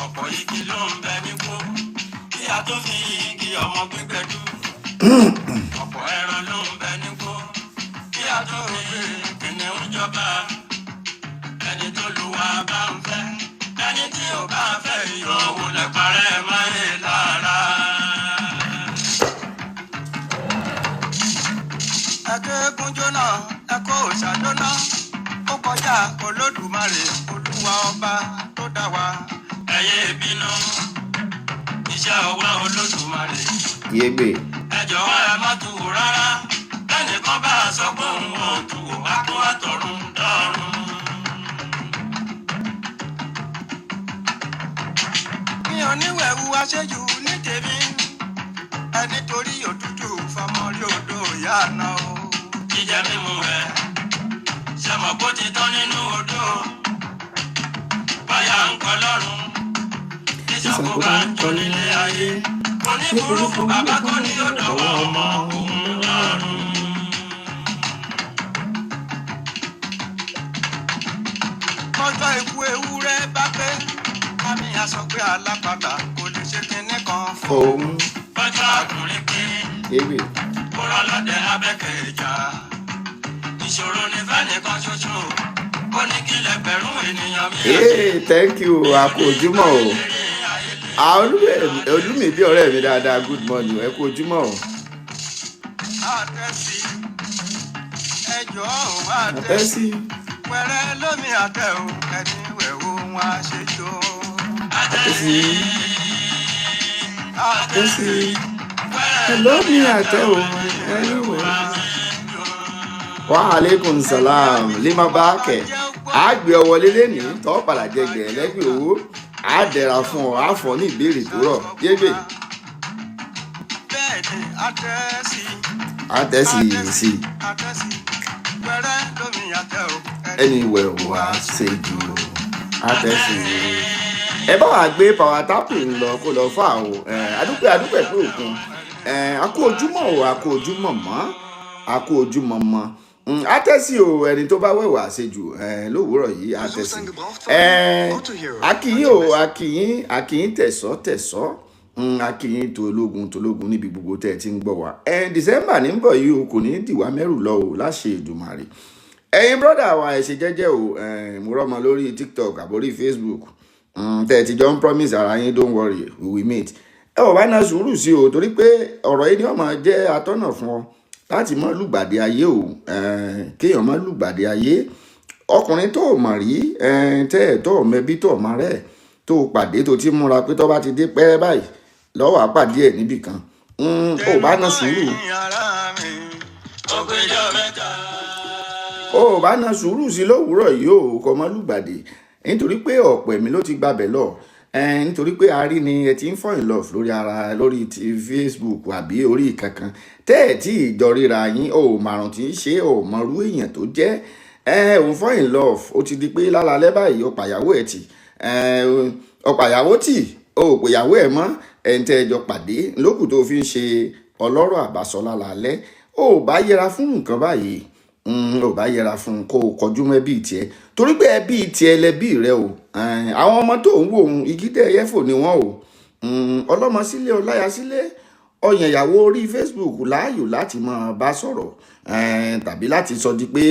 ọ̀pọ̀ igi ló ń bẹ nípò kí a tó fi igi ọmọ gbígbẹ́dú. ọ̀pọ̀ ẹran ló ń bẹ nípò kí a tó fi kìnìún jọba. ẹni tó lù wá bá ń fẹ́ ẹni tí ò bá fẹ́ yóò wọlé parẹ́ máyé lára. ẹ̀kẹ́gun jóná ẹ̀kọ́ òòṣà jóná ó kọjá Olódùmarè Olúwa ọba tó dá wa. ẹyẹ ìbínú iṣẹ́ ọwọ́ Olódùmarè. Yegbe. ẹ jọ̀wọ́ ẹ má tù ú rárá lẹ́nìkan bá a sọ pé òun ò tù ú wá kó àtọ̀run dọ́run. mi ò níwẹ̀wù aṣẹ́jù ní tèmi ẹni torí òtútù fọmọrí odò ìyá àná o. jíjẹ mímu ẹ ṣe mọ̀ bó ti tán nínú odò báyà ń kọ́ lọ́rùn ìṣàkó bá ń jọ nílé ayé oníburúkú bàbá kò ní ọ̀dọ̀wọ́ ọmọ òun lọ́rùn. ọjọ́ ikú ewúrẹ́ bá pé kámi aṣọ pé alápàtà kò lè ṣe kinní kan fóun. ọjọ́ àkùnrin pé kóra lọ́dẹ abẹ́kẹ̀ ìjà ìṣòro ní fẹ́nìkan ṣoṣo ó ní kí lẹ́gbẹ̀rún ènìyàn mi. Thank you àkó ojúmọ́ o. Olúmídé ọ̀rẹ́ mi dáadáa good morning ẹ kú ojúmọ́ o. àtẹ́sí ẹjọ́ òun Àtẹ́sí. pẹ̀rẹ́ lómi àtẹ o ẹni wẹ̀ ohun àṣejò. Àtẹ́sí. Àtẹ́sí. lómi àtẹ o ẹni wẹ̀. Wa alaikum salam lima báàkẹ́ àgbẹ̀ ọwọlé lẹ́nìí tọ́ padà jẹgbẹ̀ lẹ́gbẹ̀ẹ́ owó á dẹ̀ra fún ọ á fọ ní ìbéèrè tó rọ̀ Yegbe. bẹ́ẹ̀ni àtẹ́sí. Àtẹ́sí sí pẹ̀rẹ́ lómi àtẹ o ẹni wẹ̀ wá ṣe jù Àtẹ́sí. ẹ bá wàá gbé power tapping lọ kó lọ fún àwọn adúpẹ́ pé òkun akó ojúmọ́ o akó ojúmọ́ mọ́ akó ojúmọ́ mọ́ Àtẹ́sí o ẹni tó bá wẹ̀wà àṣejù lówùúrọ̀ yìí Àtẹ́sí akíyín o akíyín tẹ̀sọ́ akíyín tológun níbi gbogbo tẹ́ ẹ ti ń gbọ́ wa December ní ń bọ̀ yìí o kò ní dìwà mẹ́rù lọ o láṣẹ Èdùmàrè ẹ̀yin brọ́dà wa ẹ ṣe jẹ́jẹ́ o mo rọ́mọ lórí TikTok àbórí Facebook tẹ́ ẹ ti jọ ń promise ara yín don't worry we will meet ẹ wọ̀ bá náà sùúrù sí o torí pé ọ̀rọ̀ yìí ni ó máa jẹ́ atọ́nà fún ọ láti má lùgbàdì ayé o kéèyàn má lùgbàdì ayé ọkùnrin tó mọ̀ rí tẹ́ ẹ̀ tó mẹbí tó mọ rẹ̀ tó pàdé tó ti múra pé tó bá ti dé pẹ́rẹ́ báyìí lọ́wọ́ àpàdé ẹ̀ níbì kan ó bá ná sùúrù ó bá ná sùúrù sí lówùúrọ̀ yìí o kò má lùgbàdì nítorí pé ọ̀pọ̀ ẹ̀mí ló ti gbabẹ̀ lọ nítorí pé a rí ni ẹ ti ń fall in love lórí ti Facebook àbí orí kankan tẹ́ ẹ̀ tí ìjọ ríra yín ò màrùn tí ń ṣe ò mọrú èèyàn tó jẹ́ òun fall in love ó ti di pé lálálẹ́ báyìí ọ̀pàyàwó ẹ̀ tì ọ̀pàyàwó tì ó pèyàwó ẹ̀ mọ́ ẹ̀ǹtẹ́ ẹjọ́ pàdé lókù tó fi ń ṣe ọlọ́rọ̀ àbásọ lálálẹ́ ó bá yẹra fún nǹkan báyìí ò bá yẹra fún kó o kọjú mẹ́bí tiẹ̀ torí pé ẹbí tiẹ̀ lẹbí rẹ o àwọn ọmọ tó ń wò ó igídẹ ẹyẹfò ni wọn o ọlọ́mọ sílé ọláya sílé ọyàn ìyàwó orí Facebook láàyò láti máa bá sọ̀rọ̀ tàbí láti sọ di pé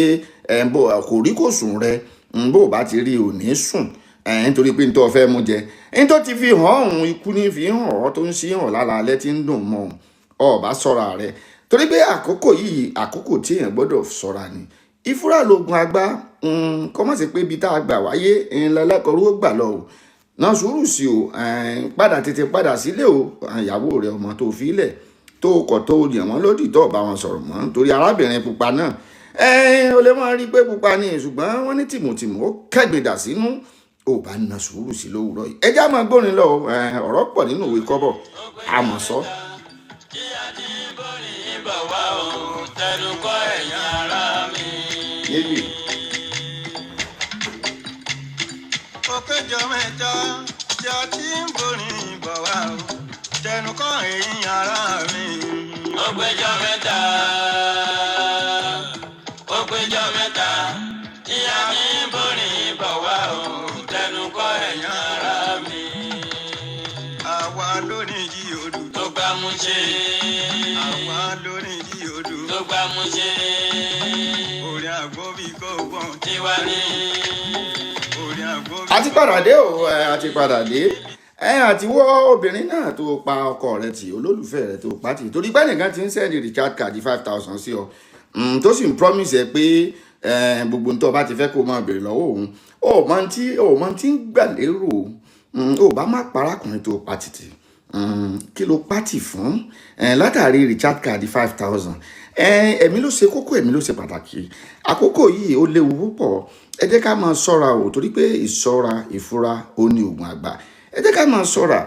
kò rí kò sùn rẹ bó bá ti rí ò ní sùn nítorí pé nítorí fẹ́ mú jẹ nítorí ti fi hàn ọ̀hún ikú ní fi hàn ọ́ tó ń ṣí hàn lálẹ́ tí ń dùn mọ́ ọ bá sọ̀rọ̀ rẹ torí pé àkókò yìí àkókò tí èèyàn gbọ́dọ̀ ṣọ́ra ni ìfúra lóògùn àgbà kọ́ mọ̀ sí pé ibi tá a gbà wáyé ńlẹ́lẹ́kọ̀ọ́rú ó gbà lọ o náà sùúrù sí o tètè padà sílé o ìyàwó rẹ ọmọ tó fi ilẹ̀ tó kọ̀ tó yàn wọ́n lódì tó bá wọn sọ̀rọ̀ mọ́ torí arábìnrin pupa náà o lè máa rí pé pupa ni ṣùgbọ́n wọ́n ní tìmùtìmù ó kẹ́gbẹ̀dà sínú ò bá na sùúrù sí lówùúrọ̀ yìí ẹjá máa gbórin lọ ọ̀rọ̀ pọ̀ nínú òwe kọ́bọ̀ àmọ̀ sọ. Òkèjọ mẹ́ta tí a ti ń borin bọ̀ wá o tẹnu kọ́ ẹ̀yìn ara mi. Òkèjọ mẹ́ta gbà mú ṣe. Orí àgbo bí kò gbọ́n tiwa ní. Orí àgbo bí. a ti padà dé o a ti padà dé àti wọ́ obìnrin náà tó pa ọkọ rẹ̀ tì olólùfẹ́ rẹ̀ tó pa tì torí pé nìkan ti ń sẹ́ni richard card 5,000 sí ọ tó sì ń promise ẹ pé gbogbo nítorí ọba ti fẹ́ kó máa béèrè lọ́wọ́ òun ó mọ tí ń gbà lérò ó bá má parákùnrin tó pa tìtì kí ló pàtì fún látàrí richard card 5,000 ẹ̀mí ló ṣe kókó ẹ̀mí ló ṣe pàtàkì àkókò yìí ó léwu púpọ̀ ẹ jẹ́ ká máa ṣọ́ra o torí pé ìṣọ́ra ìfura ó ní oògùn àgbà ẹ jẹ́ ká máa ṣọ́ra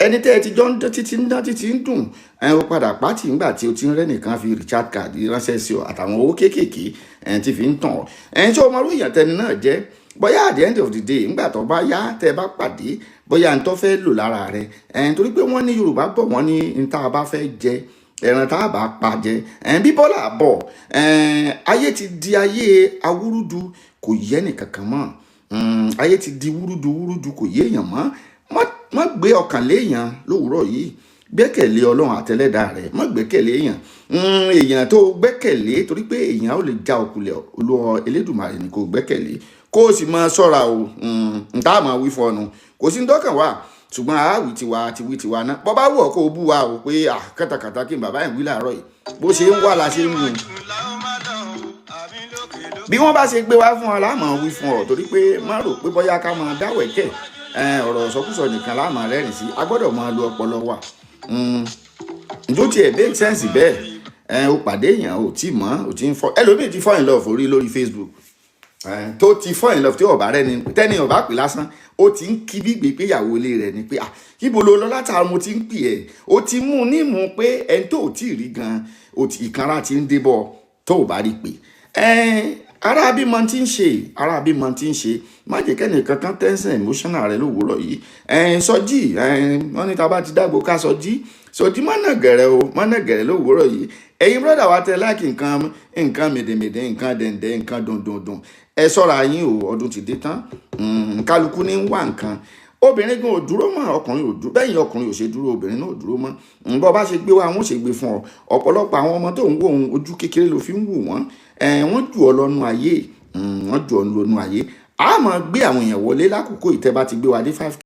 ẹni tẹ́ ẹ ti jọ ń dán títí ń dán títí ń dùn ó padà pàtì ńgbà tí o ti ń rẹ́ nìkan fi richard card ránṣẹ́ sí ọ àtàwọn owó kéékèèké tí fi ń tàn ọ́ tí o máa ròyìn àtẹni náà jẹ́ bóyá at the end of the day ńgbà tó bá yá tẹ́ ẹ bá pàdé bóyá n tó fẹ́ lò lára rẹ torí pé wọ́n ní yorùbá bọ̀ wọ́n ní n tá a bá fẹ́ jẹ ẹran tá a bá pa jẹ bí bọ́lá bọ̀ ayé ti di ayé awúrúdu kò yẹ nìkankan mọ́ ayé ti di wúrúdu kò yé èèyàn mọ́ má gbé ọkàn léèyàn lówùúrọ̀ yìí gbẹ́kẹ̀lé ọlọ́run àtẹlẹ́dàá rẹ̀ má gbẹ́kẹ̀lé èèyàn tó gbẹ́kẹ̀lé torí pé èèyàn ó lè já ọkùnlẹ̀ olúwa elédùmarè ni kò gbẹ́kẹ̀lé kó o sì máa ṣọ́ra o nta máa wí fọnù kò sí dọ́kàn wá ṣùgbọ́n àáwí tiwa náà bọ́ bá wù ọ́ kó o bú wa o pé kàtàkàtà kí n bàbá ẹ̀ wí láàárọ̀ yìí bó ṣe ń wà la ṣe ń mú un bí wọ́n bá ṣe gbé wá fún ọ láàmú wí fún ọ torí pé má rò pé bóyá ká máa dáwẹ̀kẹ̀ ọ̀rọ̀ ìsọkúsọ nìkan láàmú rẹ́rìn sí a gbọ́dọ̀ máa lo ọpọlọ wa njó tiẹ̀ make sense bẹ́ẹ̀ o pàdé èèyàn ò tí mọ́ ò tí ń fọ́ ẹlòmíì ti fall in love lórí Facebook tó ti fall in love tí ọ̀bá rẹ ni tẹ́ni ọ̀bá pè lásán ó ti ń kí bí gbé pé ìyàwó ilé rẹ̀ ni pé ibo lo lọ látara mo ti ń pè ẹ́ ó ti mú un nímú pé ẹni tó ò tí ì rí gan ìkanra ti ń débọ̀ tó ò bá rí pé ara bí mo ti ń ṣe má jẹ́ kẹ́ni kankan tension emotional rẹ lówùúrọ̀ yìí sọjí wọ́n ní ta bá ti dàgbò ká sọjí mọ́nà gẹ̀rẹ́ lówùúrọ̀ yìí ẹ̀yin brọ́dà wa tẹ láìkì nǹkan mèdèmèdè nǹkan dẹ̀ndẹ̀ nǹkan dùndùndùn ẹ ṣọ́ra yín o ọdún ti dé tán kálukú ní wá nǹkan obìnrin gan ò dúró mọ́ ọkùnrin ò dúró bẹ́yìn ọkùnrin ò ṣe dúró obìnrin náà ò dúró mọ́ bọ́ bá ṣe gbé wa wọ́n ṣe gbé fún ọ ọ̀pọ̀lọpọ̀ àwọn ọmọ tó ń wò ohun ojú kékeré ló fi ń wò wọ́n wọ́n jù ọ lọ́nu ayé a máa gbé àwọn èèyàn wọlé lákòókò ìtẹ́ bá ti gbé wa dé 5